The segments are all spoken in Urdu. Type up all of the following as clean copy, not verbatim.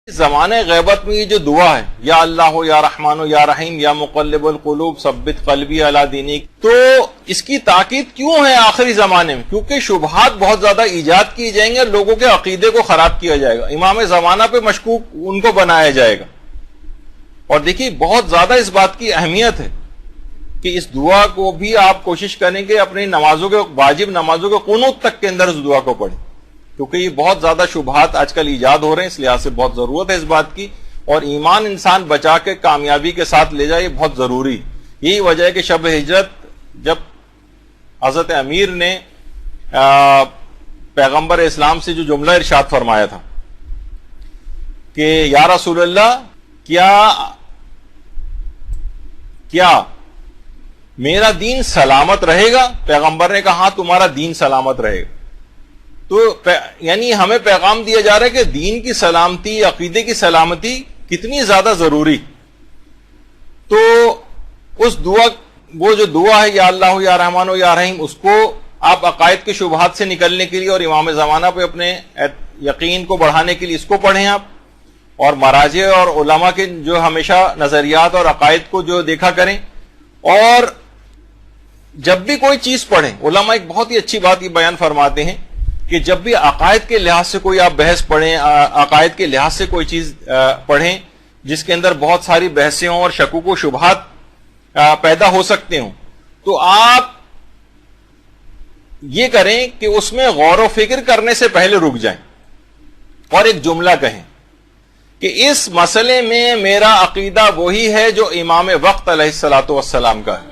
زمانے غیبت میں یہ جو دعا ہے یا اللہ یا رحمان یا رحیم یا مقلب القلوب ثبت قلبی علی دینک، تو اس کی تاکید کیوں ہے آخری زمانے میں؟ کیونکہ شبہات بہت زیادہ ایجاد کی جائیں گے، لوگوں کے عقیدے کو خراب کیا جائے گا، امام زمانہ پہ مشکوک ان کو بنایا جائے گا۔ اور دیکھیے بہت زیادہ اس بات کی اہمیت ہے کہ اس دعا کو بھی آپ کوشش کریں کہ اپنی نمازوں کے واجب نمازوں کے قنوت تک کے اندر اس دعا کو پڑھیں، کیونکہ یہ بہت زیادہ شبہات آج کل ایجاد ہو رہے ہیں، اس لحاظ سے بہت ضرورت ہے اس بات کی، اور ایمان انسان بچا کے کامیابی کے ساتھ لے جائے، یہ بہت ضروری۔ یہی وجہ ہے کہ شب ہجرت جب حضرت امیر نے پیغمبر اسلام سے جو جملہ ارشاد فرمایا تھا کہ یا رسول اللہ کیا میرا دین سلامت رہے گا؟ پیغمبر نے کہا ہاں تمہارا دین سلامت رہے گا۔ تو یعنی ہمیں پیغام دیا جا رہا ہے کہ دین کی سلامتی، عقیدے کی سلامتی کتنی زیادہ ضروری۔ تو اس دعا، وہ جو دعا ہے یا اللہ یا رحمان یا رحیم، اس کو آپ عقائد کے شبہات سے نکلنے کے لیے اور امام زمانہ پہ اپنے یقین کو بڑھانے کے لیے اس کو پڑھیں آپ، اور مراجع اور علماء کے جو ہمیشہ نظریات اور عقائد کو جو دیکھا کریں۔ اور جب بھی کوئی چیز پڑھیں، علماء ایک بہت ہی اچھی بات یہ بیان فرماتے ہیں کہ جب بھی عقائد کے لحاظ سے کوئی آپ بحث پڑھیں، عقائد کے لحاظ سے کوئی چیز پڑھیں جس کے اندر بہت ساری بحثیں ہوں اور شکوک و شبہات پیدا ہو سکتے ہوں، تو آپ یہ کریں کہ اس میں غور و فکر کرنے سے پہلے رک جائیں اور ایک جملہ کہیں کہ اس مسئلے میں میرا عقیدہ وہی ہے جو امام وقت علیہ الصلوۃ والسلام کا ہے،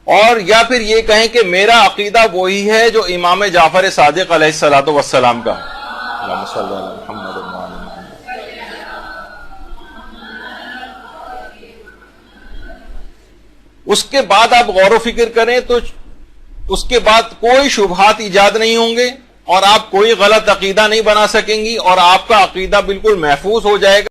اور یا پھر یہ کہیں کہ میرا عقیدہ وہی ہے جو امام جعفر صادق علیہ الصلوۃ والسلام کا ہے۔ اللہم صلی علی محمد وعلی محمد۔ اس کے بعد آپ غور و فکر کریں تو اس کے بعد کوئی شبہات ایجاد نہیں ہوں گے اور آپ کوئی غلط عقیدہ نہیں بنا سکیں گی، اور آپ کا عقیدہ بالکل محفوظ ہو جائے گا۔